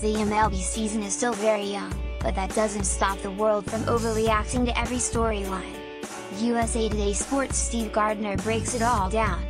reveals the MLB season is still very young, but that doesn't stop the world from overreacting to every storyline. USA Today Sports' Steve Gardner breaks it all down.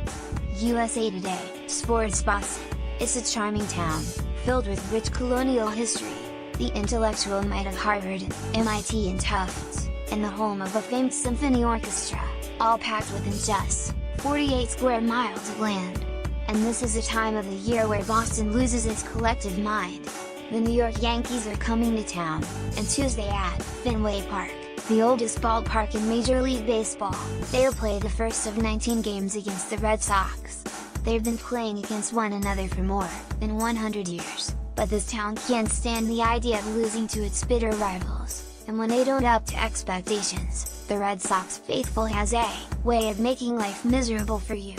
USA Today Sports Boston. It's a charming town, filled with rich colonial history, the intellectual might of Harvard, MIT and Tufts, and the home of a famed symphony orchestra, all packed within just 48 square miles of land. And this is a time of the year where Boston loses its collective mind. The New York Yankees are coming to town, and Tuesday at Fenway Park, the oldest ballpark in Major League Baseball, they'll play the first of 19 games against the Red Sox. They've been playing against one another for more than 100 years, but this town can't stand the idea of losing to its bitter rivals, and when they don't up to expectations, the Red Sox faithful has a way of making life miserable for you.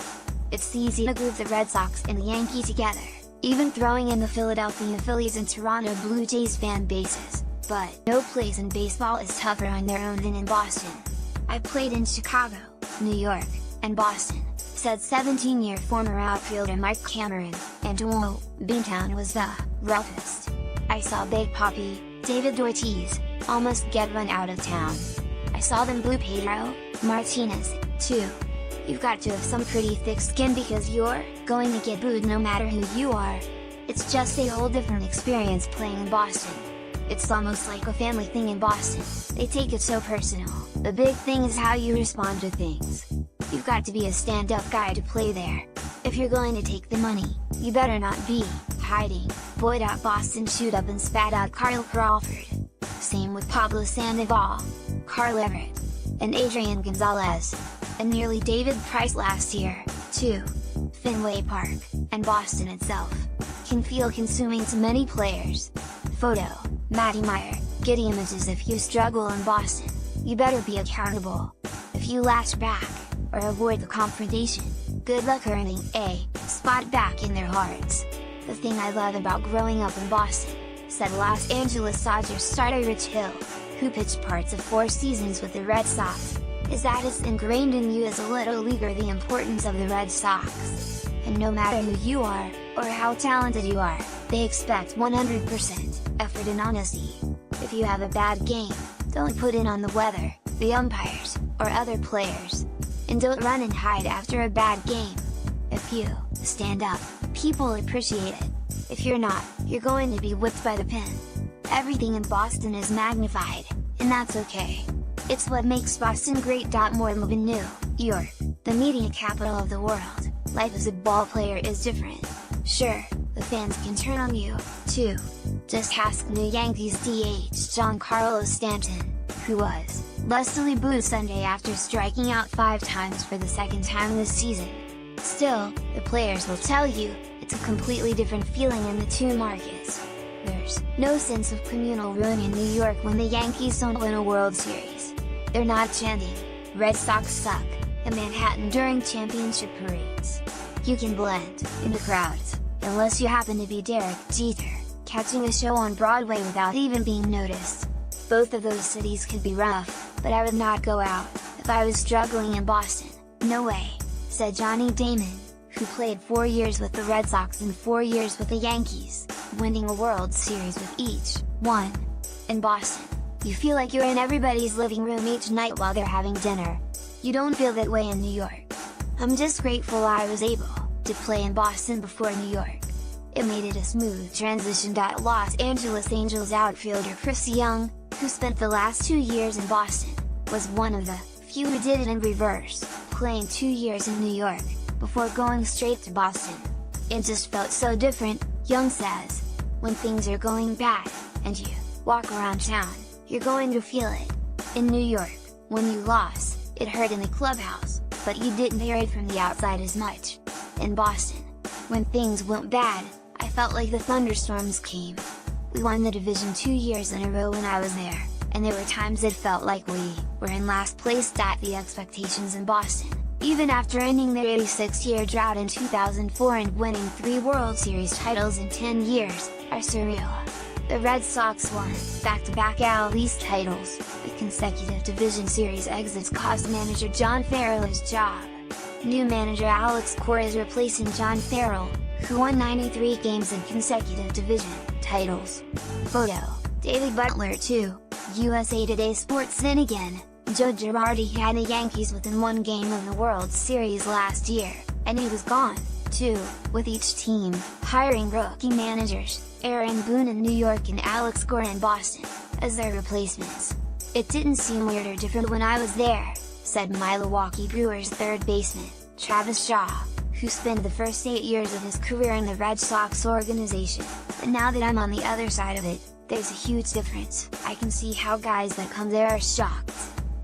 It's easy to group the Red Sox and the Yankees together, even throwing in the Philadelphia Phillies and Toronto Blue Jays fan bases, but no place in baseball is tougher on their own than in Boston. "I played in Chicago, New York, and Boston," said 17-year former outfielder Mike Cameron, and "Whoa, Beantown was the roughest. I saw Big Papi, David Ortiz, almost get run out of town. I saw them boo Pedro Martinez, too. You've got to have some pretty thick skin because you're going to get booed no matter who you are. It's just a whole different experience playing in Boston. It's almost like a family thing in Boston, they take it so personal. The big thing is how you respond to things. You've got to be a stand-up guy to play there. If you're going to take the money, you better not be hiding." Boyd out Boston shoot up and spat out Carl Crawford. Same with Pablo Sandoval, Carl Everett, and Adrian Gonzalez. And nearly David Price last year, too. Fenway Park, and Boston itself, can feel consuming to many players. Photo, Matty Meyer. Getty Images. If you struggle in Boston, you better be accountable. If you lash back, or avoid the confrontation, good luck earning a spot back in their hearts. "The thing I love about growing up in Boston," said Los Angeles Dodgers starter Rich Hill, who pitched parts of 4 seasons with the Red Sox, "is that it's ingrained in you as a little leaguer the importance of the Red Sox. And no matter who you are, or how talented you are, they expect 100% effort and honesty. If you have a bad game, don't put it on the weather, the umpires, or other players. And don't run and hide after a bad game. If you stand up, people appreciate it. If you're not, you're going to be whipped by the pen. Everything in Boston is magnified, and that's okay. It's what makes Boston great." More than New York, the media capital of the world, life as a ball player is different. Sure, the fans can turn on you, too. Just ask new Yankees DH Giancarlo Stanton, who was lustily booed Sunday after striking out 5 times for the second time this season. Still, the players will tell you, it's a completely different feeling in the two markets. There's no sense of communal ruin in New York when the Yankees don't win a World Series. They're not chanting, "Red Sox suck," in Manhattan during championship parades. You can blend into crowds, unless you happen to be Derek Jeter, catching a show on Broadway without even being noticed. Both of those cities can be rough, but I would not go out if I was struggling in Boston, no way, said Johnny Damon, who played 4 years with the Red Sox and 4 years with the Yankees, winning a World Series with each one. In Boston, you feel like you're in everybody's living room each night while they're having dinner. You don't feel that way in New York. "I'm just grateful I was able to play in Boston before New York. It made it a smooth transition." Los Angeles Angels outfielder Chris Young, who spent the last 2 years in Boston, was one of the few who did it in reverse, playing 2 years in New York, before going straight to Boston. "It just felt so different," Young says. "When things are going bad, and you walk around town, you're going to feel it. In New York, when you lost, it hurt in the clubhouse, but you didn't hear it from the outside as much. In Boston, when things went bad, I felt like the thunderstorms came. We won the division 2 years in a row when I was there, and there were times it felt like we were in last place." The expectations in Boston, even after ending their 86-year drought in 2004 and winning 3 World Series titles in 10 years, are surreal. The Red Sox won back-to-back AL East titles. The consecutive division series exits cost manager John Farrell his job. New manager Alex Cora is replacing John Farrell, who won 93 games in consecutive division titles. Photo, David Butler 2, USA Today Sports. Then again, Joe Girardi had the Yankees within one game of the World Series last year, and he was gone, too, with each team hiring rookie managers, Aaron Boone in New York and Alex Gore in Boston, as their replacements. "It didn't seem weird or different when I was there," said Milwaukee Brewers third baseman, Travis Shaw, who spent the first 8 years of his career in the Red Sox organization. "But now that I'm on the other side of it, there's a huge difference. I can see how guys that come there are shocked.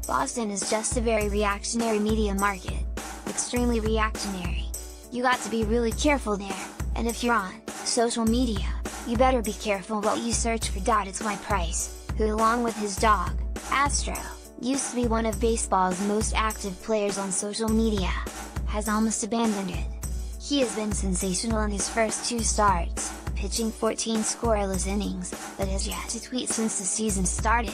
Boston is just a very reactionary media market. Extremely reactionary. You got to be really careful there, and if you're on social media, you better be careful what you search for." It's my Price, who along with his dog, Astro, used to be one of baseball's most active players on social media, has almost abandoned it. He has been sensational in his first 2 starts, pitching 14 scoreless innings, but has yet to tweet since the season started.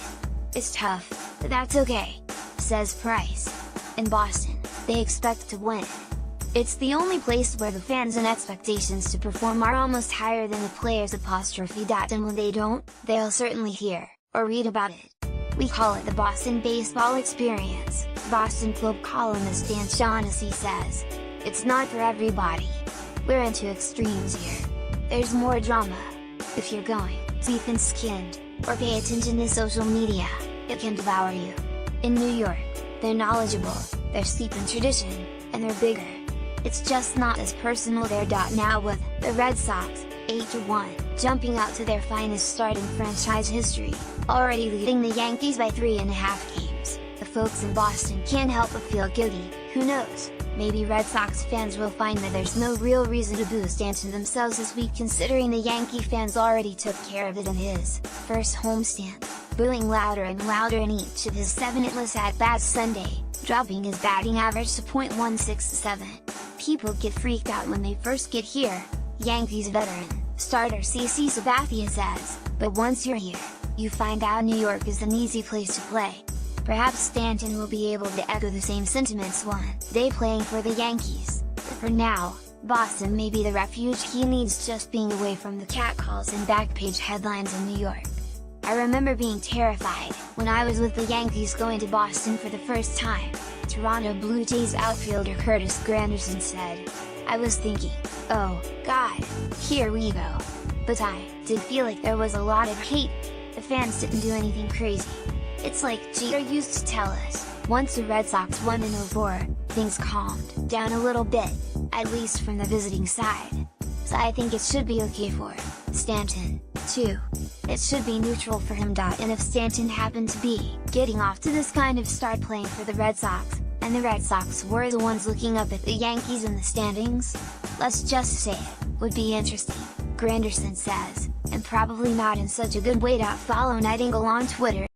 "It's tough, but that's okay," says Price. "In Boston, they expect to win. It's the only place where the fans and expectations to perform are almost higher than the players'. And when they don't, they'll certainly hear, or read about it. We call it the Boston baseball experience," Boston Globe columnist Dan Shaughnessy says. "It's not for everybody. We're into extremes here. There's more drama. If you're going to be thin-skinned, or pay attention to social media, it can devour you. In New York, they're knowledgeable, they're steeped in tradition, and they're bigger. It's just not as personal there." Now with the Red Sox, 8-1, jumping out to their finest start in franchise history, already leading the Yankees by 3.5 games, the folks in Boston can't help but feel guilty. Who knows, maybe Red Sox fans will find that there's no real reason to boo Stanton themselves this week, considering the Yankee fans already took care of it in his first homestand, booing louder and louder in each of his 7 hitless at-bats Sunday, dropping his batting average to .167. "People get freaked out when they first get here," Yankees veteran, starter CC Sabathia says, "but once you're here, you find out New York is an easy place to play." Perhaps Stanton will be able to echo the same sentiments one day playing for the Yankees, but for now, Boston may be the refuge he needs, just being away from the catcalls and back-page headlines in New York. "I remember being terrified when I was with the Yankees going to Boston for the first time," Toronto Blue Jays outfielder Curtis Granderson said. "I was thinking, oh, God, here we go. But I did feel like there was a lot of hate. The fans didn't do anything crazy. It's like Jeter used to tell us, once the Red Sox won in '04, things calmed down a little bit, at least from the visiting side. So I think it should be okay for Stanton, too. It should be neutral for him. And if Stanton happened to be getting off to this kind of start playing for the Red Sox, and the Red Sox were the ones looking up at the Yankees in the standings, let's just say it would be interesting," Granderson says, "and probably not in such a good way." Follow Nightingale on Twitter